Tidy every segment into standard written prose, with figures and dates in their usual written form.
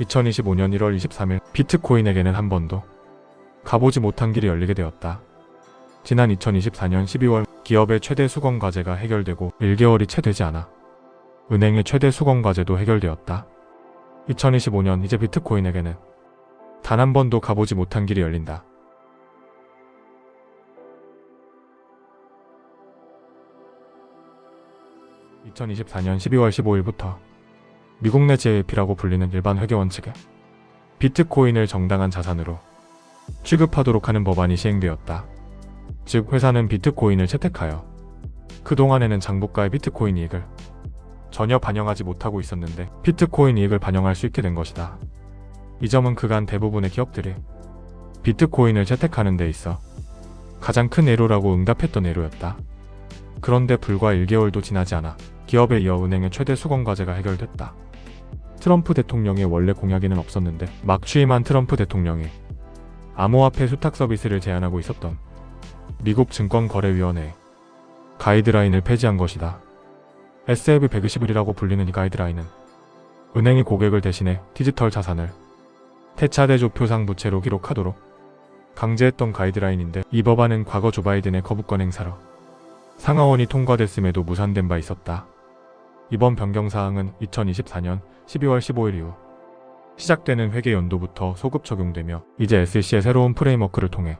2025년 1월 23일 비트코인에게는 한 번도 가보지 못한 길이 열리게 되었다. 지난 2024년 12월 기업의 최대 수건 과제가 해결되고 1개월이 채 되지 않아 은행의 최대 수건 과제도 해결되었다. 2025년 이제 비트코인에게는 단 한 번도 가보지 못한 길이 열린다. (2024년 12월 15일부터) 미국 내 JAP라고 불리는 일반 회계원 측에 비트코인을 정당한 자산으로 취급하도록 하는 법안이 시행되었다. 즉 회사는 비트코인을 채택하여 그동안에는 장부가의 비트코인 이익을 전혀 반영하지 못하고 있었는데 비트코인 이익을 반영할 수 있게 된 것이다. 이 점은 그간 대부분의 기업들이 비트코인을 채택하는 데 있어 가장 큰 애로라고 응답했던 애로였다. 그런데 불과 1개월도 지나지 않아 기업에 이어 은행의 최대 수건 과제가 해결됐다. 트럼프 대통령의 원래 공약에는 없었는데 막 취임한 트럼프 대통령이 암호화폐 수탁 서비스를 제한하고 있었던 미국 증권거래위원회의 가이드라인을 폐지한 것이다. SAB 121이라고 불리는 이 가이드라인은 은행이 고객을 대신해 디지털 자산을 태차대조 표상 부채로 기록하도록 강제했던 가이드라인인데 이 법안은 과거 조 바이든의 거부권 행사로 상하원이 통과됐음에도 무산된 바 있었다. 이번 변경사항은 2024년 12월 15일 이후 시작되는 회계 연도부터 소급 적용되며 이제 SEC의 새로운 프레임워크를 통해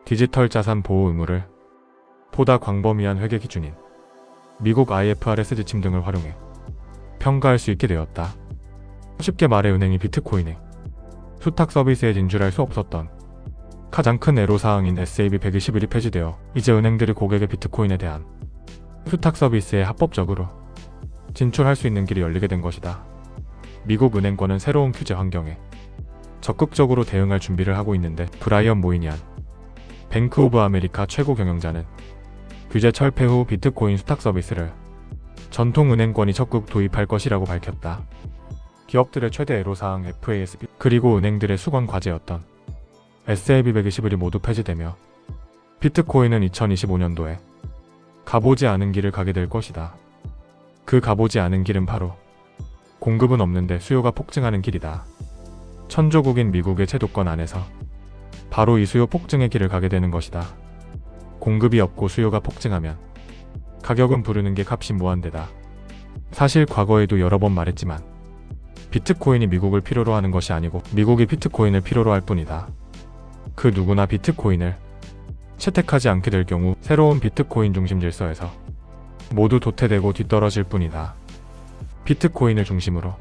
디지털 자산 보호 의무를 보다 광범위한 회계 기준인 미국 IFRS 지침 등을 활용해 평가할 수 있게 되었다. 쉽게 말해 은행이 비트코인의 수탁 서비스에 진출할 수 없었던 가장 큰 애로사항인 SAB 121이 폐지되어 이제 은행들이 고객의 비트코인에 대한 수탁 서비스에 합법적으로 진출할 수 있는 길이 열리게 된 것이다. 미국 은행권은 새로운 규제 환경에 적극적으로 대응할 준비를 하고 있는데 브라이언 모이니안 뱅크 오브 아메리카 최고 경영자는 규제 철폐 후 비트코인 수탁 서비스를 전통 은행권이 적극 도입할 것이라고 밝혔다. 기업들의 최대 애로사항 FASB 그리고 은행들의 수건 과제였던 SAB 121이 모두 폐지되며 비트코인은 2025년도에 가보지 않은 길을 가게 될 것이다. 그 가보지 않은 길은 바로 공급은 없는데 수요가 폭증하는 길이다. 천조국인 미국의 제도권 안에서 바로 이 수요 폭증의 길을 가게 되는 것이다. 공급이 없고 수요가 폭증하면 가격은 부르는 게 값이 무한대다. 사실 과거에도 여러 번 말했지만 비트코인이 미국을 필요로 하는 것이 아니고 미국이 비트코인을 필요로 할 뿐이다. 그 누구나 비트코인을 채택하지 않게 될 경우 새로운 비트코인 중심 질서에서 모두 도태되고 뒤떨어질 뿐이다. 비트코인을 중심으로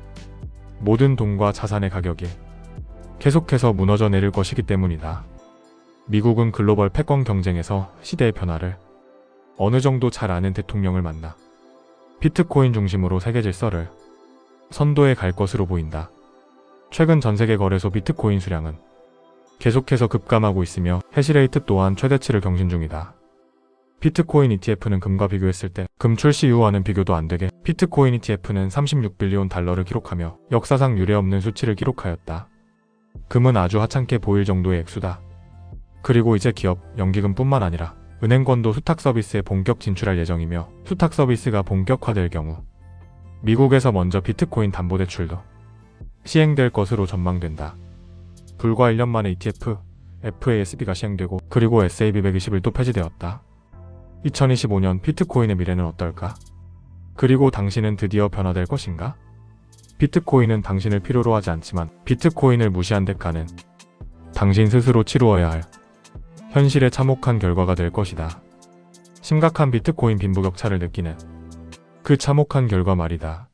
모든 돈과 자산의 가격이 계속해서 무너져 내릴 것이기 때문이다. 미국은 글로벌 패권 경쟁에서 시대의 변화를 어느 정도 잘 아는 대통령을 만나 비트코인 중심으로 세계 질서를 선도해 갈 것으로 보인다. 최근 전세계 거래소 비트코인 수량은 계속해서 급감하고 있으며 해시레이트 또한 최대치를 경신 중이다. 비트코인 ETF는 금과 비교했을 때 금 출시 이후와는 비교도 안되게 비트코인 ETF는 36빌리온 달러를 기록하며 역사상 유례없는 수치를 기록하였다. 금은 아주 하찮게 보일 정도의 액수다. 그리고 이제 기업, 연기금뿐만 아니라 은행권도 수탁 서비스에 본격 진출할 예정이며 수탁 서비스가 본격화될 경우 미국에서 먼저 비트코인 담보대출도 시행될 것으로 전망된다. 불과 1년 만에 ETF, FASB가 시행되고 그리고 SAB 121도 폐지되었다. 2025년 비트코인의 미래는 어떨까? 그리고 당신은 드디어 변화될 것인가? 비트코인은 당신을 필요로 하지 않지만 비트코인을 무시한 대가는 당신 스스로 치루어야 할 현실에 참혹한 결과가 될 것이다. 심각한 비트코인 빈부격차를 느끼는 그 참혹한 결과 말이다.